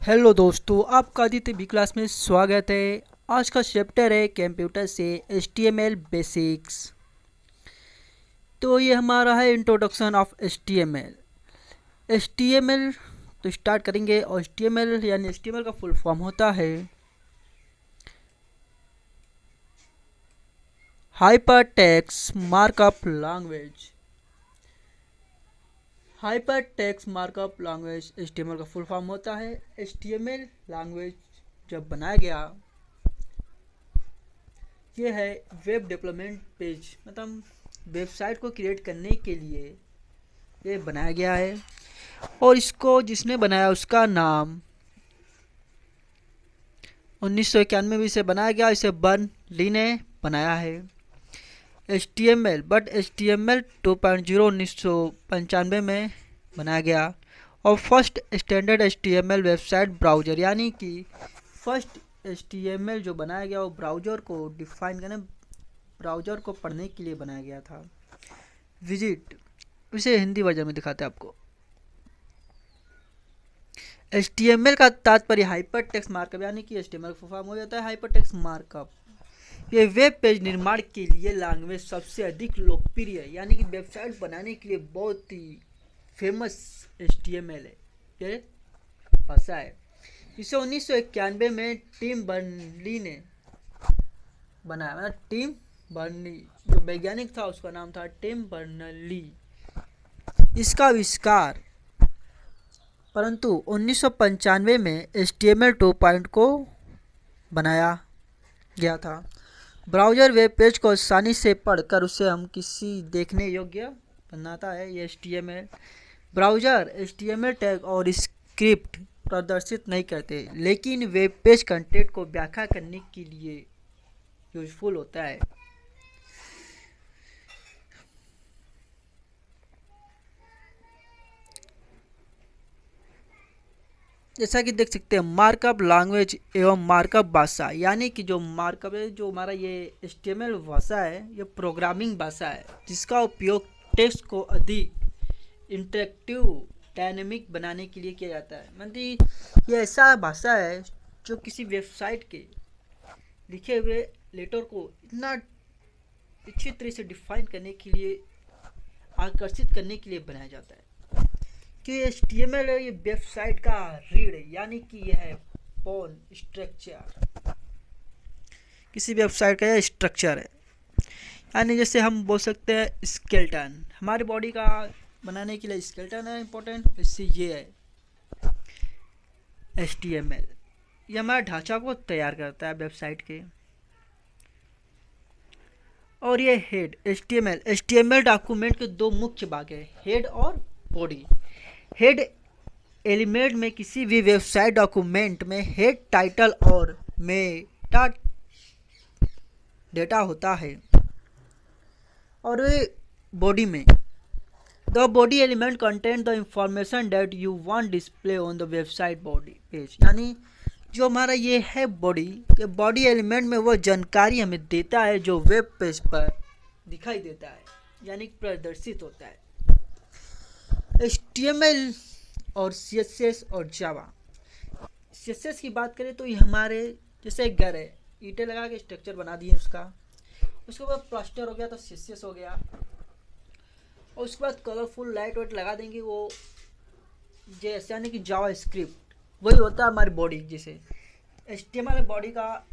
Hello दोस्तों, आपका Aditya B class में स्वागत है। आज का चैप्टर है कंप्यूटर से HTML बेसिक्स। तो ये हमारा है इंट्रोडक्शन ऑफ HTML। HTML तो स्टार्ट करेंगे। और HTML यानी HTML का फुल फॉर्म होता है hyper text markup language. Hyper text markup language HTML का फुल फॉर्म होता है। HTML लैंग्वेज जब बनाया गया, ये है वेब डेवलपमेंट पेज, मतलब वेबसाइट को क्रिएट करने के लिए ये बनाया गया है। और इसको जिसने बनाया उसका नाम 1991 में इसे बनाया गया। इसे बर्न ली ने बनाया है। HTML बट HTML 2.0 1995 में बनाया गया। और first standard HTML website browser, यानी कि फर्स्ट HTML जो बनाया गया वो ब्राउज़र को डिफाइन करने, ब्राउज़र को पढ़ने के लिए बनाया गया था। विजिट, इसे हिंदी वर्जन में दिखाते हैं आपको। HTML का तात्पर्य हाइपर टेक्स्ट मार्कअप, यानी कि HTML का फॉर्म हो जाता है हाइपर टेक्स्ट मार्कअप। ये वेब पेज निर्माण के लिए लैंग्वेज सबसे अधिक लोकप्रिय है, यानी कि वेबसाइट बनाने के लिए बहुत ही फेमस HTML है, ये भाषा है। इसे 1991 में टिम बर्नली ने बनाया। मतलब टिम बर्नली जो वैज्ञानिक था उसका नाम था टिम बर्नली। इसका आविष्कार परंतु 1995 में HTML 2.0 को बनाया गया था। ब्राउज़र वेब पेज को आसानी से पढ़कर उसे हम किसी देखने योग्य बनाता है। ये HTML ब्राउज़र HTML टैग और स्क्रिप्ट प्रदर्शित नहीं करते, लेकिन वेब पेज कंटेंट को व्याख्या करने के लिए यूजफुल होता है। जैसा कि देख सकते हैं मार्कअप लैंग्वेज एवं मार्कअप भाषा, यानी कि जो मार्कअप है, जो हमारा ये HTML भाषा है, ये प्रोग्रामिंग भाषा है जिसका उपयोग टेक्स्ट को अधिक इंटरेक्टिव डायनेमिक बनाने के लिए किया जाता है। मतलब ये ऐसा भाषा है जो किसी वेबसाइट के लिखे हुए लेटर को इतना अच्छी तरह से डिफाइन करने के लिए, आकर्षित करने के लिए बनाया जाता है। कि HTML है, ये वेबसाइट का रीड है, यानी कि यह है फोन स्ट्रक्चर। किसी वेबसाइट का यह स्ट्रक्चर है, यानी जैसे हम बोल सकते हैं स्केलेटन, हमारी बॉडी का बनाने के लिए स्केलेटन है इंपॉर्टेंट, इससे ये है HTML। ये हमारे ढांचा को तैयार करता है वेबसाइट के। और ये हेड HTML डॉक्यूमेंट के दो मुख्य भाग है, हेड और बॉडी। हेड एलिमेंट में किसी भी वेबसाइट डॉक्यूमेंट में हेड टाइटल और मेटा डेटा होता है। और बॉडी में the body element content the information that you want display on the website body page, यानी जो हमारा ये है बॉडी, ये बॉडी एलिमेंट में वो जानकारी हमें देता है जो वेब पेज पर दिखाई देता है, यानी प्रदर्शित होता है। HTML और CSS और जावा। CSS की बात करें तो ये हमारे जैसे एक घर है, ईंटें लगा के स्ट्रक्चर बना दिए उसके बाद प्लास्टर हो गया तो CSS हो गया। और उसके बाद कलरफुल लाइट वाइट लगा देंगे वो जैसे, यानी कि जावा स्क्रिप्ट वही होता है हमारी बॉडी। जैसे HTML बॉडी का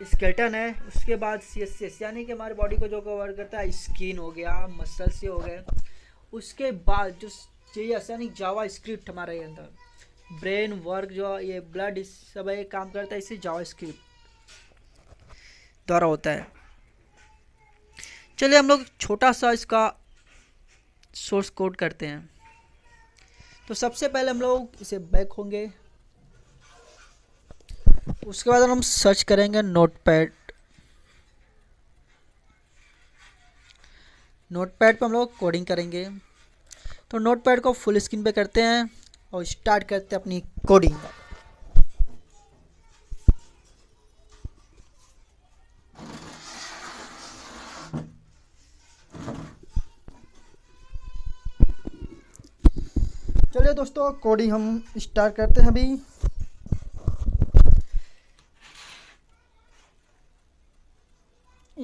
स्केलेटन है, उसके बाद CSS यानी कि हमारी बॉडी को जो कवर करता है, स्किन हो गया, मसल से हो गए। उसके बाद जो चाहिए यानी जावा स्क्रिप्ट हमारे अंदर ब्रेन वर्क, जो ये ब्लड सब ये काम करता है, इसे जावा स्क्रिप्ट द्वारा होता है। चलिए हम लोग छोटा सा इसका सोर्स कोड करते हैं। तो सबसे पहले हम लोग इसे बैक होंगे, उसके बाद हम सर्च करेंगे नोटपैड पे हम लोग कोडिंग करेंगे। तो नोटपैड को फुल स्क्रीन पे करते हैं और स्टार्ट करते हैं अपनी कोडिंग। चलिए दोस्तों कोडिंग हम स्टार्ट करते हैं अभी।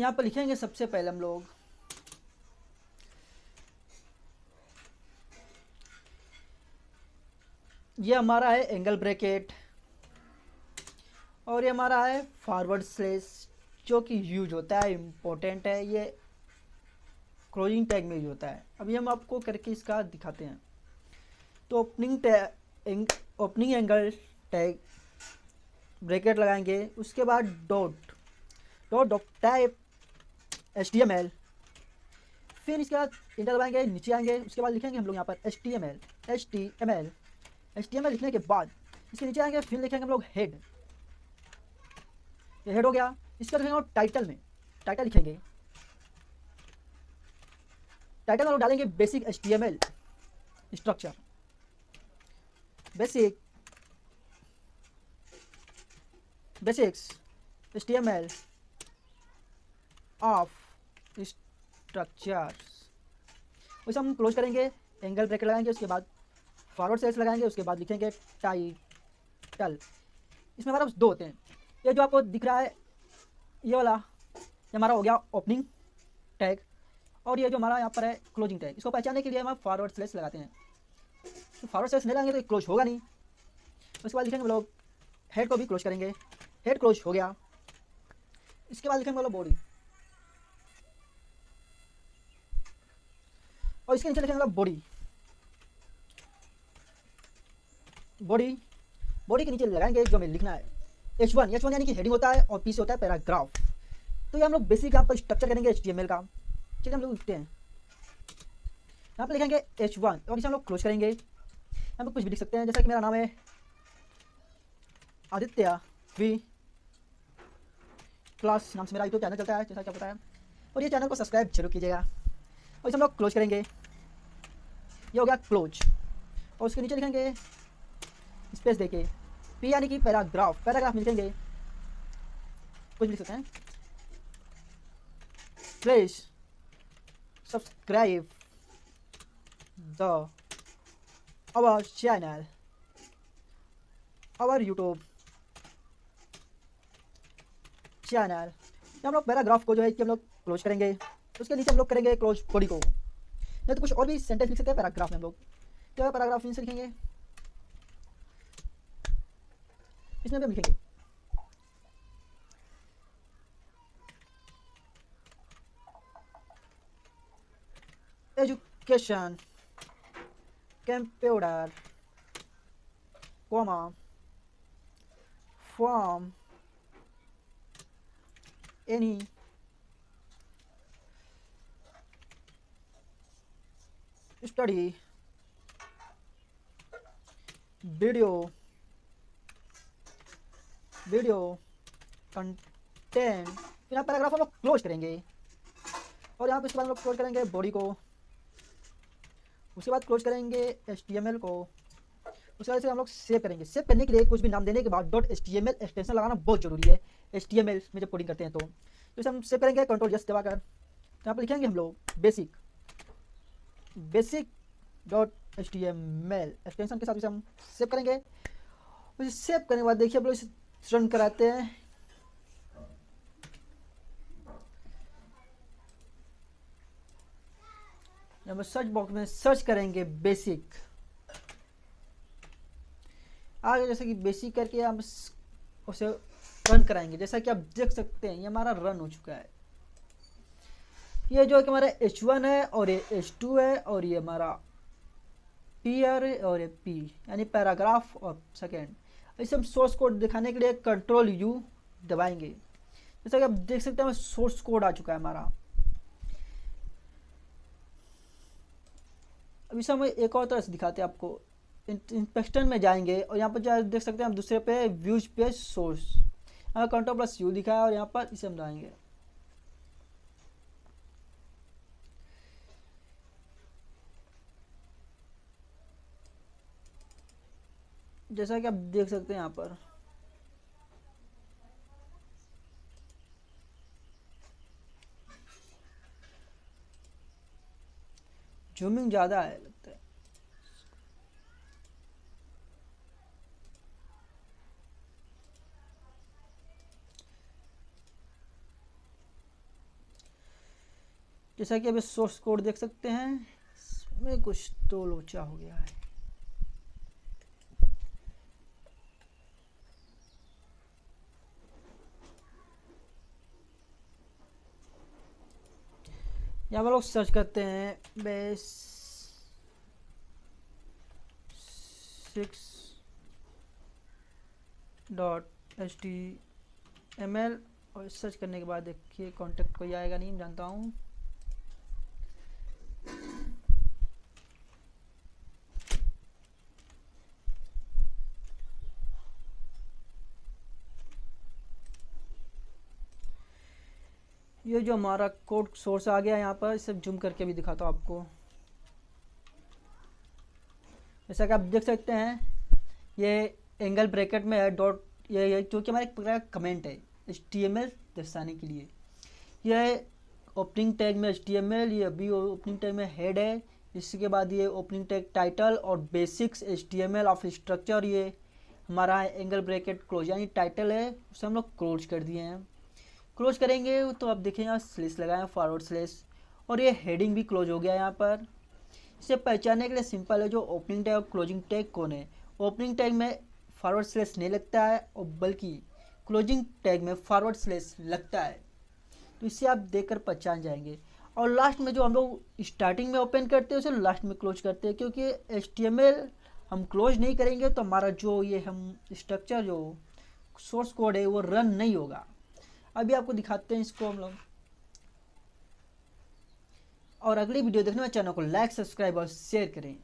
यहाँ पर लिखेंगे सबसे पहले हम लोग ये हमारा है एंगल ब्रैकेट और ये हमारा है फॉरवर्ड स्लैश जो कि यूज होता है, इम्पोर्टेंट है, ये क्लोजिंग टैग में यूज होता है। अभी हम आपको करके इसका दिखाते हैं। तो ओपनिंग एंगल टैग ब्रैकेट लगाएंगे, उसके बाद dot dot dot type HTML, फिर इसके बाद इंटर दबाएंगे, नीचे आएंगे, उसके बाद लिखेंगे हम लोग यहाँ पर HTML लिखने के बाद इसके नीचे आएंगे, फिर लिखेंगे हम लोग हेड, ये हेड हो गया। इसका लिखेंगे हम टाइटल में, टाइटल लिखेंगे, टाइटल में लोग डालेंगे basic HTML structure, basics HTML of structures. उसे हम क्लोज करेंगे, एंगल ब्रैकेट लगाएंगे, उसके बाद फॉरवर्ड स्लैश लगाएंगे, उसके बाद लिखेंगे टाइटल। इसमें हमारा दो होते हैं, ये जो आपको दिख रहा है ये वाला, ये हमारा हो गया ओपनिंग टैग, और ये जो हमारा यहाँ पर है क्लोजिंग टैग। इसको पहचानने के लिए हम फॉरवर्ड स्लैश लगाते हैं। तो फॉरवर्ड स्लैश नहीं लगाएंगे तो क्लोज होगा नहीं। उसके बाद लिखेंगे हम लोग हेड को भी क्लोज करेंगे, हेड क्लोज हो गया। इसके बाद लिखेंगे हम लोग बॉडी, और इसके नीचे लिखेंगे हम लोग बॉडी के नीचे लगाएंगे जो हमें लिखना है H1 यानी कि हेडिंग होता है, और पी से होता है पैराग्राफ। तो ये हम लोग बेसिक यहाँ पर स्ट्रक्चर करेंगे HTML का। चलिए हम लोग लिखते हैं, यहाँ पर लिखेंगे H1 और इसे हम लोग क्लोज करेंगे। यहाँ पर कुछ भी लिख सकते हैं, जैसा कि मेरा नाम है आदित्य V क्लास, नाम से मेरा यूट्यूब चैनल चलता है, जैसा क्या पता है, और ये चैनल को सब्सक्राइब जरूर कीजिएगा। और इसे हम लोग क्लोज करेंगे, ये हो गया क्लोज। और उसके नीचे लिखेंगे स्पेस देके P यानी कि पैराग्राफ में लिखेंगे, कुछ लिख सकते हैं, please subscribe the our channel, our YouTube channel. हम लोग पैराग्राफ को जो है कि हम लोग क्लोज करेंगे, उसके नीचे हम लोग करेंगे क्लोज बॉडी को। नहीं तो कुछ और भी सेंटेंस लिख सकते हैं पैराग्राफ में हम लोग। क्या है पैराग्राफ में से लिखेंगे, इसमें भी हम लिखेंगे education computer from any study video content. फिर यहाँ पैराग्राफ हम लोग क्लोज करेंगे, और यहाँ पे इसके बाद हम लोग क्लोज करेंगे बॉडी को, उसके बाद क्लोज करेंगे HTML को। उसके बाद से हम लोग सेव करेंगे। सेव करने के लिए कुछ भी नाम देने के बाद .html एक्सटेंशन लगाना बहुत जरूरी है HTML में जब कोडिंग करते हैं। तो इसे हम सेव करेंगे Ctrl+S दबाकर। यहाँ पर लिखेंगे हम लोग बेसिक .html एक्सटेंशन के साथ इसे हम सेव करेंगे। उसे सेव करने के बाद देखिए हम लोग इसे रन कराते हैं। हम सर्च बॉक्स में सर्च करेंगे बेसिक, आगे जैसे कि बेसिक करके हम उसे रन कराएंगे। जैसा कि आप देख सकते हैं ये हमारा रन हो चुका है। ये जो है कि हमारा H1 है और ये H2 है और ये हमारा P है और ये P यानी पैराग्राफ और सेकेंड। इसे हम सोर्स कोड दिखाने के लिए Ctrl+U दबाएंगे। जैसा कि आप देख सकते हैं सोर्स कोड आ चुका है हमारा। अब इसे हम एक और तरह से दिखाते हैं आपको। इंस्पेक्शन में जाएंगे और यहाँ पर जो देख सकते हैं हम दूसरे पे व्यूज पे सोर्स, यहाँ Ctrl+U दिखा है और यहाँ पर इसे हम लाएंगे। जैसा कि आप देख सकते हैं यहाँ पर जूमिंग ज़्यादा है लगता है। जैसा कि अभी सोर्स कोड देख सकते हैं, इसमें कुछ तो लोचा हो गया है। यहाँ पर लोग सर्च करते हैं बेस 6.html और सर्च करने के बाद देखिए कॉन्टेक्ट कोई आएगा नहीं, जानता हूँ। ये जो हमारा कोड सोर्स आ गया यहाँ पर, इसे जूम करके भी दिखाता हूँ आपको। जैसा कि आप देख सकते हैं ये एंगल ब्रैकेट में है डॉट, ये क्योंकि हमारा एक प्रकार का कमेंट है HTML दर्शाने के लिए। यह ओपनिंग टैग में HTML, ये अभी ओपनिंग टैग में हेड है। इसके बाद ये ओपनिंग टैग टाइटल और बेसिक्स HTML ऑफ स्ट्रक्चर, ये हमारा एंगल ब्रैकेट क्लोज यानी टाइटल है, उसे हम लोग क्लोज कर दिए हैं। क्लोज करेंगे तो आप देखें यहाँ स्लेस लगाएं, फॉरवर्ड स्लेस, और ये हेडिंग भी क्लोज हो गया यहाँ पर। इसे पहचानने के लिए सिंपल है, जो ओपनिंग टैग और क्लोजिंग टैग कौन है। ओपनिंग टैग में फॉरवर्ड स्लेस नहीं लगता है और बल्कि क्लोजिंग टैग में फॉरवर्ड स्लेस लगता है, तो इसे आप देखकर पहचान जाएंगे। और लास्ट में जो हम लोग स्टार्टिंग में ओपन करते हैं उसे लास्ट में क्लोज करते हैं, क्योंकि HTML हम क्लोज नहीं करेंगे तो हमारा जो ये हम स्ट्रक्चर जो सोर्स कोड है वो रन नहीं होगा। अभी आपको दिखाते हैं इसको हम लोग। और अगली वीडियो देखने में चैनल को लाइक, सब्सक्राइब और शेयर करें।